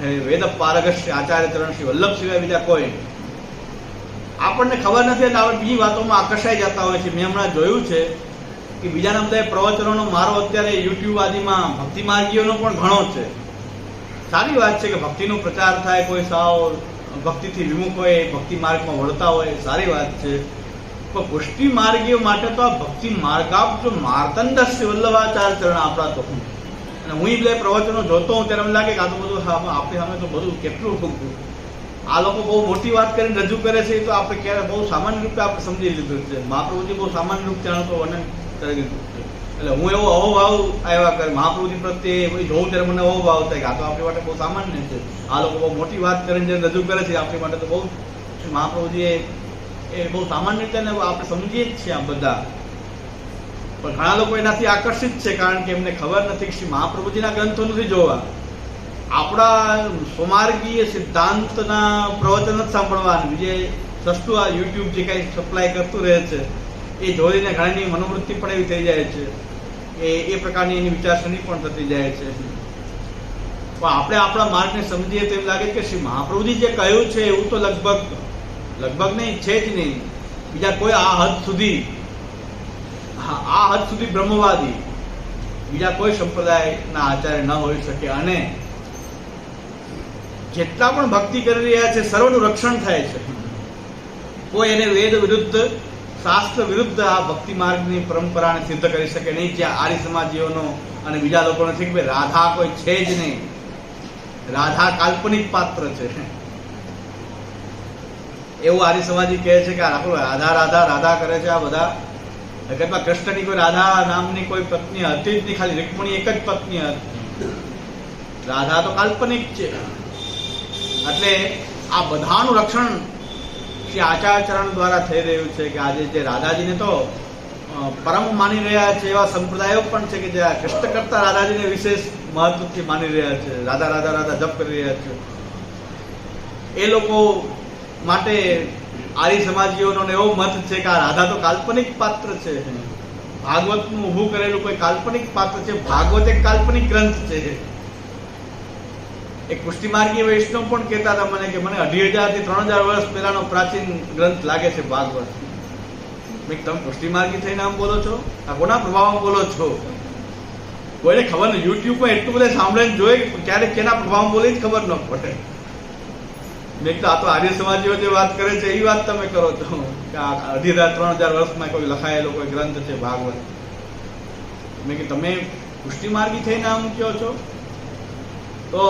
વેદ પારગશ્ય આચાર્ય ચરણ શ્રી વલ્લભ સિવાય બીજા કોઈ આપણને ખબર નથી એટલે આપણે બીજી વાતોમાં આકર્ષાઈ જતા હોય છે. મેં હમણાં જોયું છે કે બીજાના બધા પ્રવચનોનો મારો અત્યારે યુટ્યુબ આદિમાં ભક્તિ માર્ગીઓનો પણ ઘણો છે. સારી વાત છે કે ભક્તિનો પ્રચાર થાય, કોઈ સાવ ભક્તિથી વિમુખ હોય, ભક્તિ માર્ગમાં વળતા હોય, સારી વાત છે. પણ પુષ્ટિ માર્ગીઓ માટે તો આ ભક્તિ માર્ગાપ જો માર્તંડસ્ય વલ્લભાચાર્ય ચરણ આપણા તો અને હું બધા પ્રવચનો જોતો હું ત્યારે એમ લાગે કે આ તો બધું આપણે સામે તો બધું કેટલું આ લોકો બહુ મોટી વાત કરીને રજૂ કરે છે. તો આપણે ક્યારે બહુ સામાન્ય રૂપે આપણે સમજી લીધું છે. મહાપ્રભુજી બહુ સામાન્ય રૂપે આનું તો વર્ણન કરી દીધું છે. એટલે હું એવો અહોભાવ આવ્યા કરે મહાપ્રભુજી પ્રત્યે જોઉં ત્યારે મને અહોભાવ થાય કે આ તો આપણી માટે બહુ સામાન્ય છે. આ લોકો બહુ મોટી વાત કરીને જે રજૂ કરે છે આપણી માટે તો બહુ મહાપ્રભુજી એ બહુ સામાન્ય રીતે આપણે સમજીએ જ છીએ આ બધા. પણ ઘણા લોકો એનાથી આકર્ષિત છે કારણ કે એમને ખબર નથી કે શ્રી મહાપ્રભુજીના ગ્રંથો નથી જોવા, આપણા સ્વમાર્ગીય સિદ્ધાંતના પ્રવચન જ સાંભળવાનું. બીજે સસ્તું આ યુટ્યુબ જે કાંઈ સપ્લાય કરતું રહે છે એ જોઈને ઘણાની મનોવૃત્તિ પણ એવી થઈ જાય છે કે એ પ્રકારની એની વિચારસરણી પણ થતી જાય છે. પણ આપણે આપણા માર્ગને સમજીએ તો એમ લાગે કે શ્રી મહાપ્રભુજી જે કહ્યું છે એવું તો લગભગ નહીં છે જ નહીં. બીજા કોઈ આ હદ સુધી બ્રહ્મવાદી બીજા કોઈ સંપ્રદાયના આચાર્ય ન હોઈ શકે. અને જેટલા પણ ભક્તિ કરી રહ્યા છે સર્વનું રક્ષણ થાય છે. કોઈ એને વેદ વિરુદ્ધ, શાસ્ત્ર વિરુદ્ધ આ ભક્તિ માર્ગની પરંપરાને સિદ્ધ કરી શકે નહીં. જ્યાં આર્ય સમાજીઓનો અને બીજા લોકો નથી કે ભાઈ રાધા કોઈ છે જ નહીં, રાધા કાલ્પનિક પાત્ર છે એવું આર્ય સમાજી કહે છે કે આપણું રાધા રાધા રાધા કરે છે. આ બધા હકીકતમાં કૃષ્ણની કોઈ રાધા નામની કોઈ પત્ની હતી જ નહીં, ખાલી રૂકમણી એક જ પત્ની હતી. રાધા તો કાલ્પનિક છે. એટલે આ બધાનું રક્ષણ શ્રી આચાર્ય ચરણ દ્વારા થઈ રહ્યું છે કે આજે જે રાધાજીને તો પરમ માની રહ્યા છે એવા સંપ્રદાયો પણ છે કે જે કૃષ્ણ કરતા રાધાજીને વિશેષ મહત્વથી માની રહ્યા છે, રાધા રાધા રાધા જપ કરી રહ્યા છે. એ લોકો માટે આર્ય સમાજીઓનો એવો મત છે કે આ રાધા તો કાલ્પનિક પાત્ર છે. ભાગવતનું ઊભું કરેલું કોઈ કાલ્પનિક પાત્ર છે. ભાગવત એક કાલ્પનિક ગ્રંથ છે. એક પુષ્ટિમાર્ગી વૈષ્ણવ પણ કહેતા હતા મને કે મને 2500 થી 3000 વર્ષ પહેલાનો પ્રાચીન ગ્રંથ લાગે છે ભાગવત. મેં તમે પુષ્ટિમાર્ગી થઈને આમ બોલો છો? આ કોના પ્રભાવમાં બોલો છો? કોઈને ખબર નહીં. યુટ્યુબમાં એટલું બધું સાંભળીને જોઈએ ક્યારેક કેના પ્રભાવમાં બોલે જ ખબર ન પડે. મેં તો આ તો આર્ય સમાજીઓ જે વાત કરે છે એ વાત તમે કરો છો કે આ 2500-3000 વર્ષમાં કોઈ લખાયેલો કોઈ ગ્રંથ છે ભાગવત. મેં કે તમે પુષ્ટિમાર્ગી થઈને આમ કહો છો? તો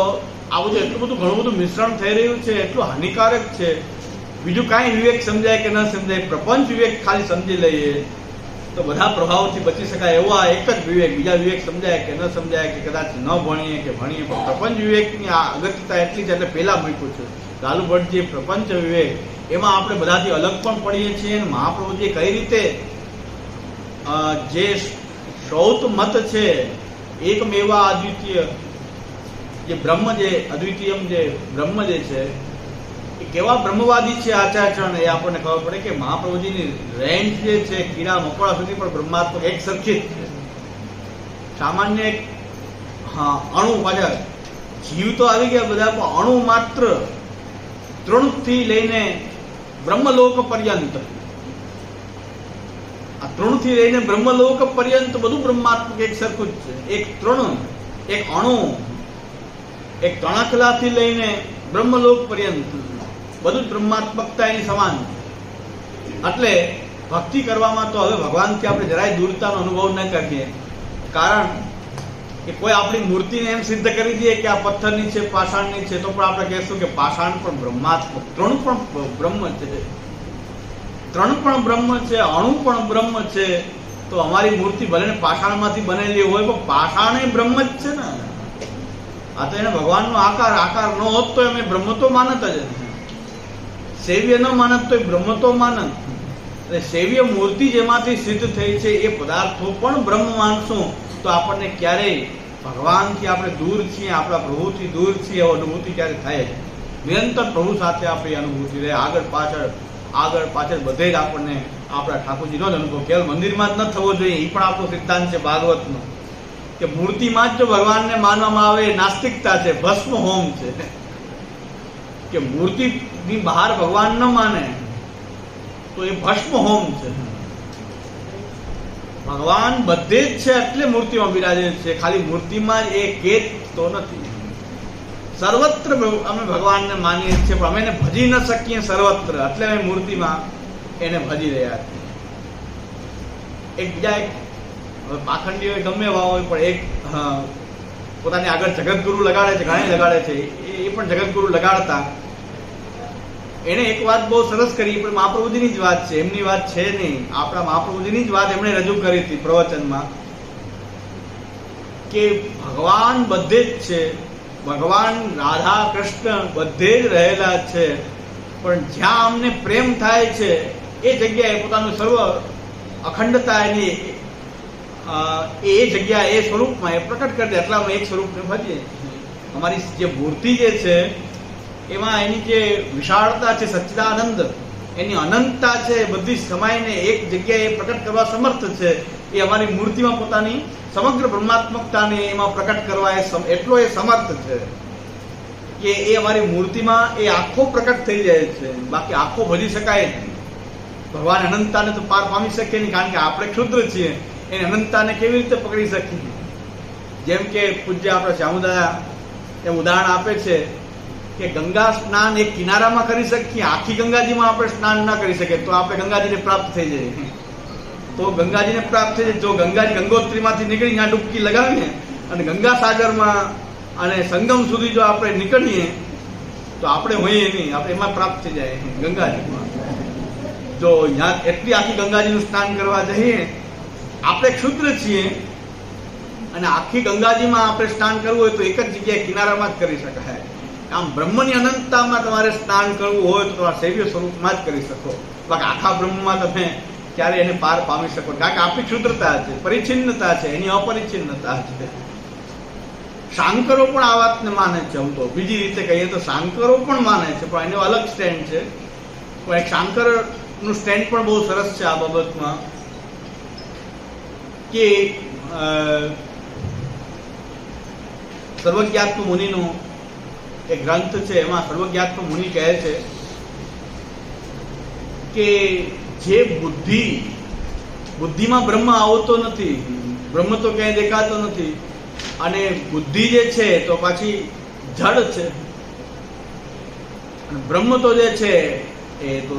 આ બધું એટલું બધું ઘણું બધું મિશ્રણ થઈ રહ્યું છે, એટલું હાનિકારક છે. બીજું કાંઈ વિવેક સમજાય કે ન સમજાય, પ્રપંચ વિવેક ખાલી સમજી લઈએ તો બધા પ્રભાવથી બચી શકાય. એવો આ એક જ વિવેક, બીજા વિવેક સમજાય કે ન સમજાય કે કદાચ ન ભણીએ કે ભણીએ, પણ પ્રપંચ વિવેકની આ અગત્યતા એટલી છે એટલે પહેલા મૂક્યું છે. લાલુ ભટ્ટ જે પ્રપંચ વિવેક એમાં આપણે બધાથી અલગ પણ પડીએ છીએ. અને મહાપ્રભુજીએ કઈ રીતે જે શ્રૌત મત છે એકમેવા અદ્વિતીય જે બ્રહ્મ જે અદ્વિતીયમ જે બ્રહ્મ જે છે એ કેવા બ્રહ્મવાદી છે આચાર્ય ચરણ, એ આપણને ખબર પડે કે મહાપ્રભુજીની રેન્જ જે છે કીડા મકોડા સુધી પણ બ્રહ્માત્મક એક સરખી જ છે. સામાન્ય એક અણુ પાછળ જીવ તો આવી ગયા બધા, પણ અણુ માત્ર તૃણથી લઈને બ્રહ્મલોક પર્યંત, આ તૃણથી લઈને બ્રહ્મલોક પર્યંત બધું બ્રહ્માત્મક એક સરખું જ છે. એક તૃણ, એક અણુ, એક તણખલાથી લઈને બ્રહ્મલોક પર્યંત બધું જ બ્રહ્માત્મકતા એની સમાન. એટલે ભક્તિ કરવામાં તો હવે ભગવાનથી આપણે જરાય દૂરતાનો અનુભવ ન કરીએ. કારણ કે કોઈ આપણી મૂર્તિને એમ સિદ્ધ કરી દઈએ કે આ પથ્થરની છે, પાષાણની છે, તો પણ આપણે કહેશું કે પાષાણ પણ બ્રહ્માત્મક, તૃણ પણ બ્રહ્મ છે, તૃણ પણ બ્રહ્મ છે, અણુ પણ બ્રહ્મ છે. તો અમારી મૂર્તિ ભલે ને પાષાણમાંથી બનેલી હોય પણ પાષાણ એ બ્રહ્મ જ છે ને. આ તો એને ભગવાનનો આકાર ન હોત તો અમે બ્રહ્મ તો માનત જ, સેવ્ય ન માનત તો એ બ્રહ્મ તો માનત. એટલે સેવ્ય મૂર્તિ જેમાંથી સિદ્ધ થઈ છે એ પદાર્થો પણ બ્રહ્મ માનશું તો આપણને ક્યારેય ભગવાનથી આપણે દૂર છીએ, આપણા પ્રભુથી દૂર છીએ એવો અનુભૂતિ ક્યારે થાય છે. નિરંતર પ્રભુ સાથે આપણી અનુભૂતિ રહે. આગળ પાછળ બધે જ આપણને આપણા ઠાકોરજીનો જ અનુભવ કેવલ મંદિરમાં જ ન થવો જોઈએ. એ પણ આપણો સિદ્ધાંત છે ભાગવતનો કે મૂર્તિમાં જ જો ભગવાનને માનવામાં આવે એ નાસ્તિકતા છે, ભસ્મ હોમ છે. કે મૂર્તિની બહાર ભગવાન ન માને તો એ ભસ્મ હોમ છે. ભગવાન બધે જ છે એટલે મૂર્તિમાં બિરાજે છે, ખાલી મૂર્તિમાં એ કેત તો નથી. સર્વત્ર અમે ભગવાનને માનીએ છીએ, પણ અમે એને ભજી ન શકીએ સર્વત્ર, એટલે અમે મૂર્તિમાં એને ભજી રહ્યા છીએ. એક બીજા એક પાખંડીઓ ગમે એવા હોય, પણ એક પોતાની આગળ જગતગુરુ લગાડે છે, ઘણા લગાડે છે, એ પણ જગતગુરુ લગાડતા. એને એક વાત બહુ સરસ કરી, પણ મહાપ્રભુજીની જ વાત છે, એમની વાત છે નહીં, આપણા મહાપ્રભુજીની જ વાત એમણે રજૂ કરી હતી પ્રવચનમાં, કે ભગવાન બધે જ છે, ભગવાન રાધા કૃષ્ણ બધે જ રહેલા છે, પણ જ્યાં અમને પ્રેમ થાય છે એ જગ્યાએ પોતાનું સર્વ અખંડતા એની એ જગ્યા એ સ્વરૂપમાં એ પ્રકટ કરી દે, એટલામાં એક સ્વરૂપને ભજીએ. અમારી જે મૂર્તિ જે છે એમાં એની જે વિશાળતા છે, સચ્ચિદાનંદ, એની અનંતતા છે, બધી સમાઈને એક જગ્યાએ પ્રકટ કરવા સમર્થ છે. એ અમારી મૂર્તિમાં પોતાની સમગ્ર બ્રહ્માત્મકતાને એમાં પ્રકટ કરવા એટલો એ સમર્થ છે કે એ અમારી મૂર્તિમાં એ આખો પ્રકટ થઈ જાય છે. બાકી આખો ભજી શકાય નહીં. ભગવાન અનંતતાને તો પાર પામી શકીએ નહીં, કારણ કે આપણે ક્ષુદ્ર છીએ. એની અનંતતાને કેવી રીતે પકડી શકીએ? જેમ કે પૂજ્ય આપણા શ્યામુદાદા એમ ઉદાહરણ આપે છે કે ગંગા સ્નાન એક કિનારામાં કરી શકીએ, આખી ગંગાજીમાં આપણે સ્નાન ના કરી શકીએ તો આપણે ગંગાજીને પ્રાપ્ત થઈ જઈએ. તો ગંગાજીને પ્રાપ્ત થઈ જાય. જો ગંગાજી ગંગોત્રીમાંથી નીકળી ત્યાં ડૂબકી લગાવીએ અને ગંગા સાગરમાં અને સંગમ સુધી જો આપણે નીકળીએ તો આપણે હોઈએ નહીં, આપણે એમાં પ્રાપ્ત થઈ જાય ગંગાજીમાં. જો ત્યાં એટલી આખી ગંગાજીનું સ્નાન કરવા જઈએ, આપણે ક્ષુદ્ર છીએ અને આખી ગંગાજીમાં આપણે સ્નાન કરવું હોય તો એક જ જગ્યાએ કિનારામાં જ કરી શકાય. આમ બ્રહ્મની અનંતતામાં તમારે સ્નાન કરવું હોય તો તમારા સૈવ્ય સ્વરૂપમાં જ કરી શકો. બાકી આખા બ્રહ્મમાં તમે ક્યારે એને પાર પામી શકો, કારણ કે આપણી ક્ષુદ્રતા છે, પરિચ્છિન્નતા છે, એની અપરિચ્છિન્નતા છે. શાંકરો પણ આ વાતને માને છે. હું તો બીજી રીતે કહીએ તો શાંકરો પણ માને છે, પણ એનો અલગ સ્ટેન્ડ છે. પણ એક શાંકરનું સ્ટેન્ડ પણ બહુ સરસ છે આ બાબતમાં કે સર્વજ્ઞાત્મ મુનિનો એક ગ્રંથ છે, એમાં સર્વજ્ઞાત્મ મુનિ કહે છે કે જે બુદ્ધિમાં બ્રહ્મ આવતો નથી, બ્રહ્મ તો ક્યાંય દેખાતો નથી, અને બુદ્ધિ જે છે તો પાછી જડ છે, અને બ્રહ્મ તો જે છે એ તો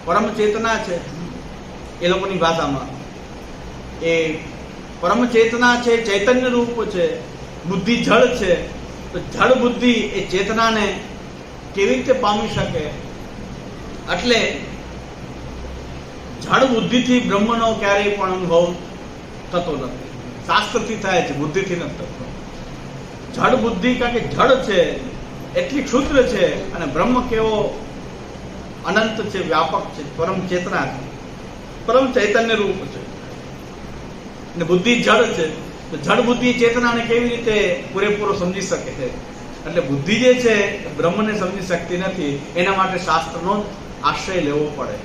પરમ ચેતના છે. એ લોકોની ભાષામાં એ પરમ ચેતના છે, ચૈતન્ય રૂપ છે. બુદ્ધિ જળ છે, તો જળ બુદ્ધિ એ ચેતનાને કેવી રીતે પામી શકે? એટલે જળ બુદ્ધિથી બ્રહ્મનો ક્યારેય પણ અનુભવ થતો નથી. શાસ્ત્રથી થાય છે, બુદ્ધિથી નથી થતો. જળ બુદ્ધિ કારણ કે જળ છે, એટલી ક્ષુદ્ર છે, અને બ્રહ્મ કેવો અનંત છે, વ્યાપક છે, પરમ ચેતના છે, પરમ ચૈતન્ય રૂપ છે, અને બુદ્ધિ જળ છે. તો જળ બુદ્ધિ ચેતનાને કેવી રીતે પૂરેપૂરો સમજી શકે છે? એટલે બુદ્ધિ જે છે બ્રહ્મને સમજી શકતી નથી. એના માટે શાસ્ત્રનો આશ્રય લેવો પડે.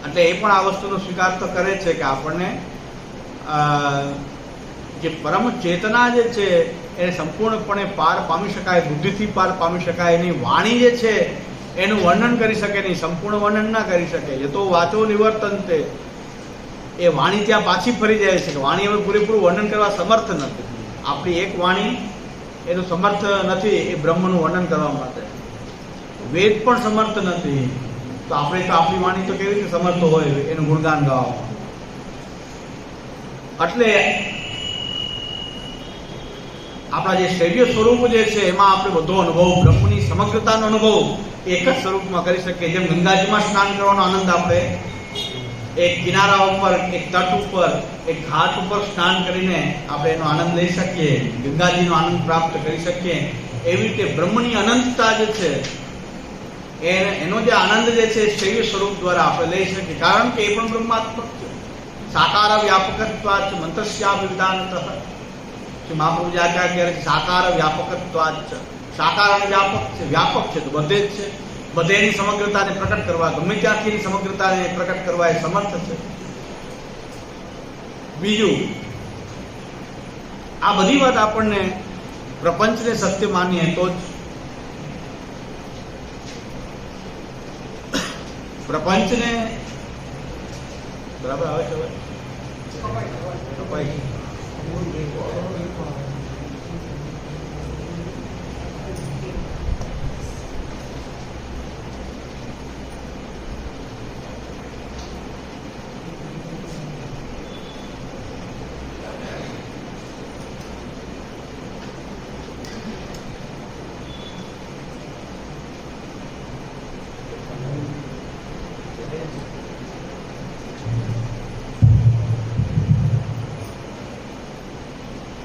એટલે એ પણ આ વસ્તુનો સ્વીકાર તો કરે છે કે આપણને જે પરમ ચેતના જે છે એને સંપૂર્ણપણે પાર પામી શકાય, બુદ્ધિથી પાર પામી શકાય. એની વાણી જે છે એનું વર્ણન કરી શકે નહીં, સંપૂર્ણ વર્ણન ના કરી શકે. એ તો વાચો નિવર્તનતે, એ વાણી ત્યાં પાછી ફરી જાય છે કે વાણી હવે પૂરેપૂરું વર્ણન કરવા સમર્થ નથી. આપણી એક વાણી એનું સમર્થ નથી એ બ્રહ્મનું વર્ણન કરવા માટે. વેદ પણ સમર્થ નથી, તો આપણે તો આપણી વાણી તો કેવી રીતે સમર્થ હોય એનું ગુણગાન ગાવામાં? એટલે આપણા જે શૈવ્ય સ્વરૂપ જે છે એમાં આપણે બધો અનુભવ, બ્રહ્મની સમગ્રતાનો અનુભવ એક જ સ્વરૂપમાં કરી શકીએ. જેમ ગંગાજીમાં સ્નાન કરવાનો આનંદ આપણે એક કિનારા ઉપર, એક તટ ઉપર, એક ઘાટ ઉપર સ્નાન કરીને આપણે એનો આનંદ લઈ શકીએ, ગંગાજીનો આનંદ પ્રાપ્ત કરી શકીએ. એવી રીતે બ્રહ્મની અનંતતા જે છે એનો જે આનંદ જે છે શૈવ્ય સ્વરૂપ દ્વારા આપણે લઈ શકીએ, કારણ કે એ પણ બ્રહ્માત્મક છે. સાકાર વ્યાપકત્વાચ મંત્રસ્યાભિવિધાનતઃ. મહાપ્રભુજી આચાર્ય કહે છે સાકાર વ્યાપકત્વાચ. સાકાર અને વ્યાપક છે તો બધે જ છે. બધે એની સમગ્રતાને પ્રકટ કરવા, ગમે ત્યાંથી એની સમગ્રતાને પ્રકટ કરવા એ સમર્થ છે. બીજું, આ બધી વાત આપણને પ્રપંચને સત્ય માનીએ તો જ પ્રપંચને બરાબર આવે છે કપાઈ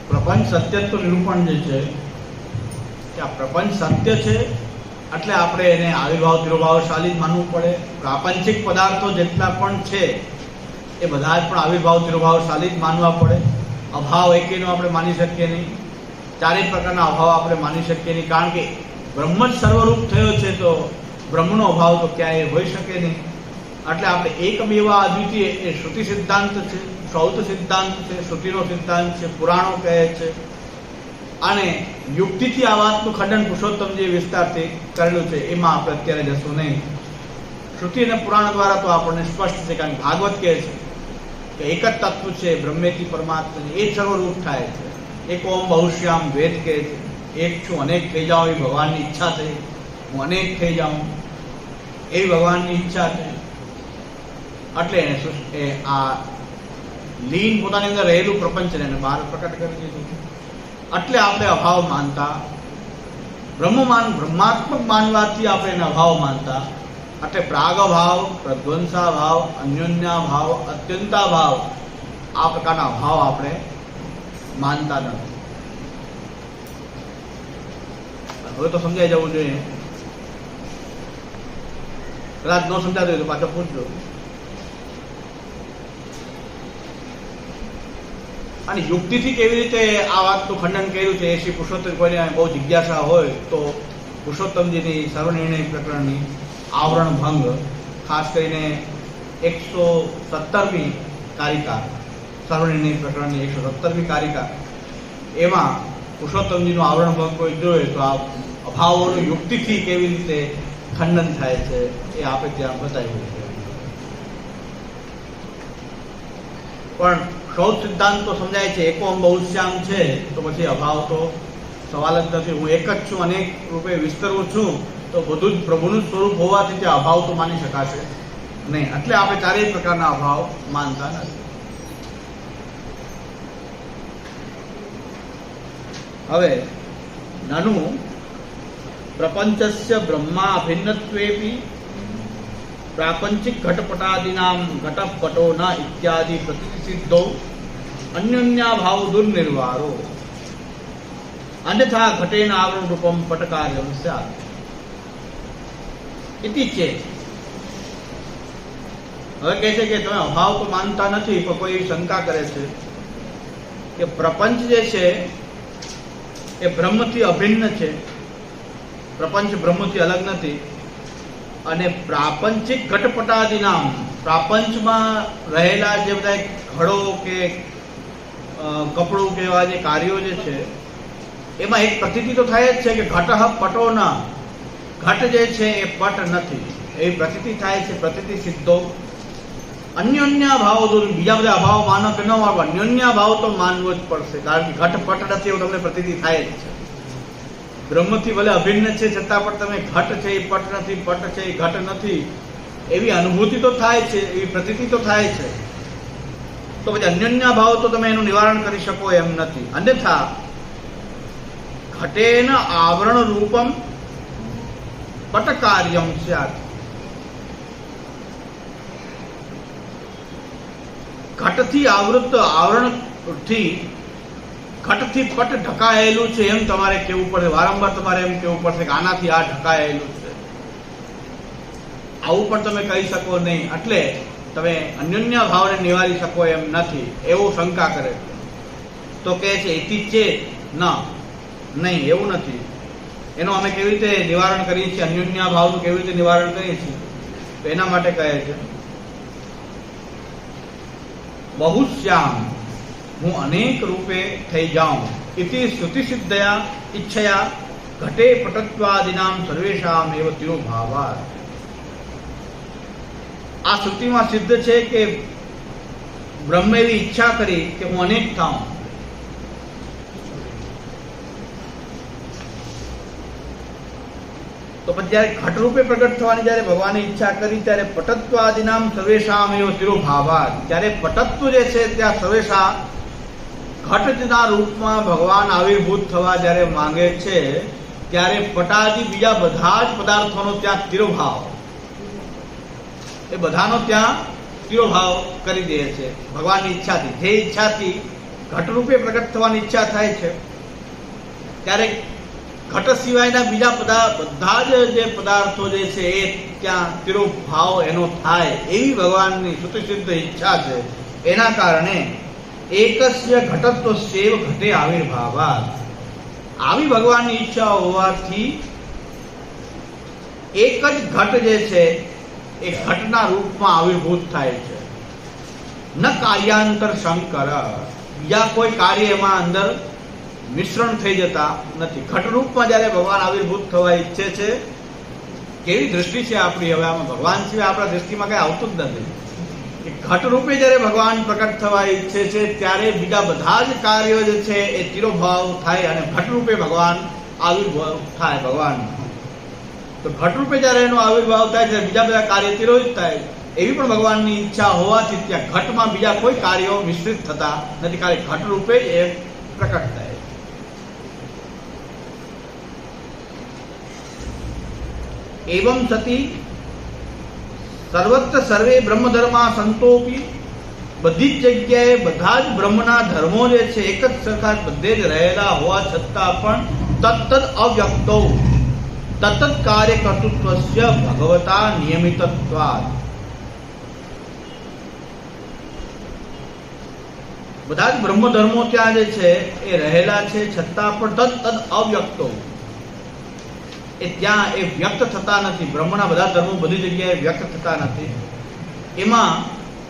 પ્રપંચ સત્યત્વ નિરૂપણ જે છે કે આ પ્રપંચ સત્ય છે એટલે આપણે એને આવિર્ભાવ તિરોભાવશાળી જ માનવું પડે. પ્રાપંચિક પદાર્થો જેટલા પણ છે એ બધા જ પણ આવિર્ભાવ તિરોભાવશાળી જ માનવા પડે. અભાવ એકેનો આપણે માની શકીએ નહીં, ચારેય પ્રકારના અભાવ આપણે માની શકીએ નહીં, કારણ કે બ્રહ્મ જ સર્વરૂપ થયો છે તો બ્રહ્મનો અભાવ તો ક્યાંય હોઈ શકે નહીં. એટલે આપણે એકમેવા અદ્વિતીય એ શ્રુતિ સિદ્ધાંત છે, શ્રૌત સિદ્ધાંત છે, શ્રુતિનો સિદ્ધાંત છે, પુરાણો કહે છે. અને યુક્તિથી આ વાતનું ખંડન પુરુષોત્તમજીએ વિસ્તારથી કરેલું છે, એમાં આપણે અત્યારે જશું નહીં. શ્રુતિ અને પુરાણ દ્વારા તો આપણને સ્પષ્ટ છે, કારણ કે ભાગવત કહે છે કે એક જ તત્વ છે બ્રહ્મેથી પરમાત્મા, એ સર્વરૂપ થાય છે. એક ઓમ બહુશ્યામ વેદ કહે છે, એક છું અનેક થઈ જાઉં એ ભગવાનની ઈચ્છા થઈ, હું અનેક થઈ જાઉં એવી ભગવાનની ઈચ્છા છે. એટલે આ લીન પોતાની અંદર રહેલું પ્રપંચને બહાર પ્રકટ કરી દીધું. એટલે આપણે અભાવ માનતા, બ્રહ્માત્મક માનવાથી આપણે એને અભાવ માનતા. એટલે પ્રાગભાવ, પ્રધ્વંસાભાવ, અન્યોન્યાભાવ, અત્યંતાભાવ આ પ્રકારના અભાવ આપણે માનતા નથી. હવે તો સમજાઈ જવું જોઈએ. કદાચ ન સમજાતું હોય તો પાછો પૂછજો. અને યુક્તિથી કેવી રીતે આ વાતનું ખંડન કર્યું છે એ શ્રી પુરુષોત્તમ કોઈને બહુ જિજ્ઞાસા હોય તો પુરુષોત્તમજીની સર્વનિર્ણય પ્રકરણની આવરણ ભંગ, ખાસ કરીને 117મી કારિકા, સર્વનિર્ણય પ્રકરણની 117મી કારિકા, એમાં પુરુષોત્તમજીનું આવરણ ભંગ કોઈ જોઈએ તો આ અભાવોનું યુક્તિથી કેવી રીતે ખંડન થાય છે એ આપણે ત્યાં બતાવ્યું છે. પણ શ્રૌત સિદ્ધાંત તો સમજાય છે, એકોમ બહુશ્યામ છે તો પછી અભાવ તો સવાલ જ નથી. હું એક જ છું, અનેક રૂપે વિસ્તરું છું, તો બધું જ પ્રભુનું સ્વરૂપ હોવાથી તે અભાવ તો માની શકાશે નહીં. એટલે આપણે ચારેય પ્રકારના અભાવ માનતા નથી. હવે નનુ પ્રપંચસ્ય બ્રહ્મા અભિન્નત્વેપી પ્રાપંચિક ઘટપટાદિનામ ઘટપટો ન ઇત્યાદિ પ્રતિસિદ્ધો અન્યોન્યાભાવ દુર્નિર્વારો અન્યથા ઘટેન આવરણ રૂપમ પટકાર્યમ સ્યાત ઇતિ ચેત. હવે કહે છે કે તમે અભાવ તો માનતા નથી, પણ કોઈ એવી શંકા કરે છે કે પ્રપંચ જે છે એ બ્રહ્મથી અભિન્ન છે, પ્રપંચ બ્રહ્મથી અલગ નથી. અને પ્રાપંચિક ઘટપટાદિ નામ, પ્રાપંચમાં રહેલા જે બધા ઘડો કે કપડું કે એવા જે કાર્યો જે છે એમાં એક પ્રતીતિ તો થાય જ છે કે ઘટ પટો ના, ઘટ જે છે એ પટ નથી, એવી પ્રતીતિ થાય છે. પ્રતીતિ સિદ્ધો અન્યોન્ય ભાવ દૂર, બીજા બધા અભાવ માનો કે ન માનો, અન્યોન્ય ભાવ તો માનવો જ પડશે, કારણ કે ઘટ પટ નથી એવું તમને પ્રતીતિ થાય જ છે. બ્રહ્મથી ભલે અભિન્ન છે છતાં પણ તમે ઘટ છે એ પટ નથી, પટ છે એ ઘટ નથી એવી અનુભૂતિ તો થાય છે, એવી પ્રતીતિ તો થાય છે. તો પછી અન્યોન્ય ભાવ તો તમે એનું નિવારણ કરી શકો એમ નથી. અન્યથા ઘટેન આવરણ રૂપમ પટકાર્યમ સ્યાત. ઘટથી આવૃત, આવરણથી ઘટથી પટ ઢકાયેલું છે એમ તમારે કહેવું પડે, વારંવાર તમારે એમ કહેવું પડશે કે આનાથી આ ઢકાયેલું છે. આવું પણ તમે કહી શકો નહીં. એટલે તમે અન્યોન્ય ભાવને નિવારી શકો એમ નથી એવું શંકા કરે છે. તો કહે છે ઇતિ ચેત ન, નહીં એવું નથી. એનું અમે કેવી રીતે નિવારણ કરીએ છીએ, અન્યોન્ય ભાવનું કેવી રીતે નિવારણ કરીએ છીએ, તો એના માટે કહે છે બહુશ્યામ, હું અનેક રૂપે થઈ જાઉં. ઇતિ શ્રુતિ સિદ્ધયા ઈચ્છયા ઘટે પટત્વાદિનામ સર્વેષામ એવ તિરોભાવાત. આ શ્રુતિમાં સિદ્ધ છે કે બ્રહ્મે એવી ઈચ્છા કરી કે હું અનેક થાઉં. તો પછી જ્યારે ઘટરૂપે પ્રગટ થવાની જ્યારે ભગવાને ઈચ્છા કરી ત્યારે પટત્વાદિનામ સર્વેશામ એવો તિરોભાવાત, ત્યારે પટત્વ જે છે ત્યાં સર્વેશા ઘટના રૂપમાં ભગવાન આવિર્ભૂત થવા જ્યારે માંગે છે ત્યારે પટાદી બીજા બધા જ પદાર્થોનો ત્યાં તિરોભાવ, એ બધાનો ત્યાં તિરોભાવ કરી દે છે ભગવાનની ઈચ્છાથી. જે ઈચ્છાથી ઘટરૂપે પ્રગટ થવાની ઈચ્છા થાય છે ત્યારે ઘટ સિવાયના બીજા બધા જ જે પદાર્થો જે છે એ ત્યાં તિરોભાવ એનો થાય એવી ભગવાનની સુતસિદ્ધ ઈચ્છા છે. એના કારણે એકસ્ય ઘટત્વસ્યૈવ ઘટે આવિર્ભાવાત, આવી ભગવાનની ઈચ્છા હોવાથી એક જ ઘટ જે છે એ ઘટના રૂપમાં આવિર્ભૂત થાય છે. ન કાર્યાંતર શંકર, બીજા કોઈ કાર્ય એમાં અંદર મિશ્રણ થઈ જતા નથી. ઘટ રૂપમાં જ્યારે ભગવાન આવિર્ભૂત થવા ઈચ્છે છે, કેવી દ્રષ્ટિ છે આપણી હવે આમાં, ભગવાન સિવાય આપણા દ્રષ્ટિમાં કઈ આવતું જ નથી. ઘટ રૂપે જ્યારે ભગવાન પ્રકટ થવા ઈચ્છે છે ત્યારે બીજા બધા જ કાર્યો જે છે એ તિરોભાવ થાય અને ઘટ રૂપે ભગવાન આવિર્ભાવ થાય ભગવાન. તો ઘટ રૂપે જ્યારે એનો આવિર્ભાવ થાય ત્યારે બીજા બધા કાર્ય તિરોહિત થાય એવી પણ ભગવાનની ઈચ્છા હોવાથી ત્યાં ઘટમાં બીજા કોઈ કાર્યો મિશ્રિત થતા નથી, ખાલી ઘટ રૂપે એ પ્રકટ થાય. એવમ સતી સર્વત્ર સર્વે બ્રહ્મધર્મા સંતોપી, બધી જ જગ્યાએ બધા જ બ્રહ્મના ધર્મો જે છે એક જ સરખા બધે જ રહેલા હોવા છતાં પણ તત્ત અવ્યક્તો તત્ત કાર્ય કર્તૃત્વસ્ય ભગવતા નિયમિતત્વાत्, બધા જ બ્રહ્મ ધર્મો ત્યાં જે છે એ રહેલા છે છતાં પણ તત્ત અવ્યક્તો, એ ત્યાં એ વ્યક્ત થતા નથી. બ્રહ્મના બધા ધર્મો બધી જગ્યાએ વ્યક્ત થતા નથી. એમાં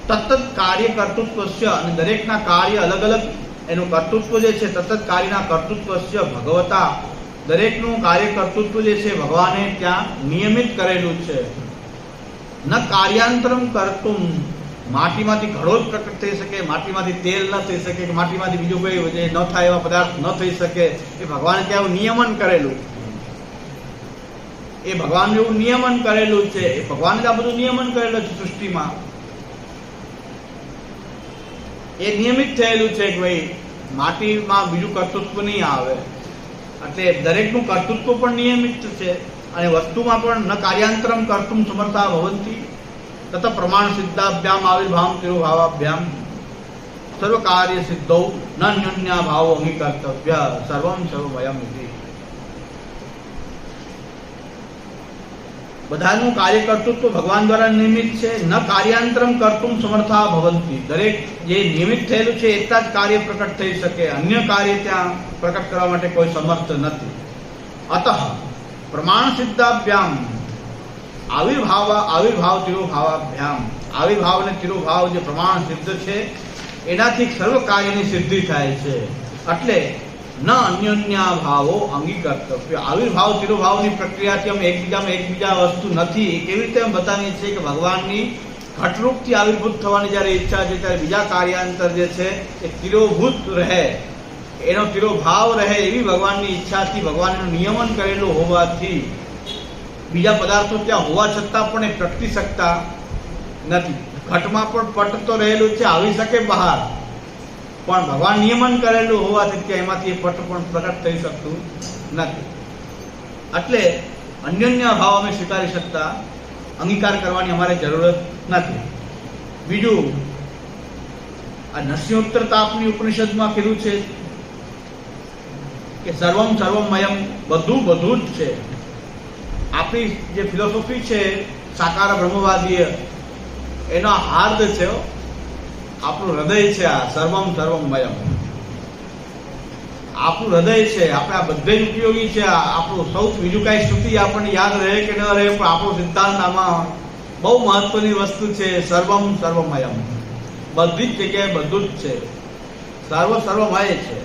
તત્ત કાર્ય કર્તૃત્વસ્ય, અને દરેકના કાર્ય અલગ અલગ એનું કર્તૃત્વ જે છે તત્ત કાર્યના કર્તૃત્વસ્ય ભગવતા, દરેકનું કાર્ય કર્તૃત્વ જે છે ભગવાને ત્યાં નિયમિત કરેલું છે. ન કાર્યાંતરમ કર્તુમ, માટીમાંથી ઘડો જ પ્રકટ થઈ શકે, માટીમાંથી તેલ ન થઈ શકે, કે માટીમાંથી બીજું કોઈ ન થાય એવા પદાર્થ ન થઈ શકે, એ ભગવાને ત્યાં નિયમન કરેલું, એ ભગવાનનું એવું નિયમન કરેલું છે. એ ભગવાને આ બધું નિયમન કરેલું છે સૃષ્ટિમાં, એ નિયમિત થયેલું છે કે ભાઈ માટીમાં બીજું કર્તૃત્વ નહીં આવે, એટલે દરેકનું કર્તૃત્વ પણ નિયમિત છે. અને વસ્તુમાં પણ ન કાર્યાંતરમ કર્તુમ સમર્થા ભવંતી તત પ્રમાણ સિદ્ધાભ્યામ આવિર્ભાવ તિરોભાવાભ્યામ સર્વ કાર્ય સિદ્ધૌ ન ન્યુન્યા ભાવો અંગીકર્તવ્ય સર્વમ સર્વમયમ ઇતિ. બધાનું કાર્ય કર્તૃત્વ ભગવાન દ્વારા નિયમિત છે. ન કાર્યાંતરમ કર્તુમ સમર્થા ભવંતી, દરેક જે નિયમિત થયેલું છે એટલા જ કાર્ય પ્રકટ થઈ શકે, અન્ય કાર્ય ત્યાં પ્રકટ કરવા માટે કોઈ સમર્થ નથી. અતઃ પ્રમાણ સિદ્ધાભ્યામ આવિર્ભાવ તિરોભાવાભ્યામ, આવિર્ભાવ અને તિરોભાવ જે પ્રમાણ સિદ્ધ છે એનાથી સર્વ કાર્યની સિદ્ધિ થાય છે. એટલે ન અન્યોન્ય ભાવો અંગીકર્તવ્ય, આવિર્ભાવ તિરોભાવની પ્રક્રિયાથી અમે એકબીજા વસ્તુ નથી. કેવી રીતે અમે બતાવીએ છીએ કે ભગવાનની ઘટરૂપથી આવિર્ભૂત થવાની જ્યારે ઈચ્છા છે ત્યારે બીજા કાર્યાંતર જે છે એ તિરોભૂત રહે, એનો તિરોભાવ રહે એવી ભગવાનની ઈચ્છાથી ભગવાનનું નિયમન કરેલું હોવાથી બીજા પદાર્થો ત્યાં હોવા છતાં પણ એ પ્રગટી શકતા નથી. ઘટમાં પણ પટ તો રહેલું છે, આવી શકે બહાર, પણ ભગવાન નિયમન કરેલું હોવાથી ત્યાં એમાંથી એ પટ પણ પ્રગટ થઈ શકતું નથી. એટલે અન્યોન્ય ભાવ અમે સ્વીકારી શકતા, અંગીકાર કરવાની અમારે જરૂરત નથી. બીજું, આ નરસિંહોત્તર તાપની ઉપનિષદમાં કીધું છે કે સર્વમ સર્વમયમ, બધું જ છે. આપણી જે ફિલોસોફી છે સાકાર બ્રહ્મવાદીય, એનો હાર્દ છે, આપણું હૃદય છે. આ સર્વમ સર્વમયમ આપણું હૃદય છે. આપણે આ બધે જ ઉપયોગી છે. આપણું સૌથી બીજું કાંઈ શ્રુતિ આપણને યાદ રહે કે ન રહે, પણ આપણો સિદ્ધાંત આમાં બહુ મહત્વની વસ્તુ છે. સર્વમ સર્વમયમ, બધી જ જગ્યાએ બધું જ છે, સર્વમય છે.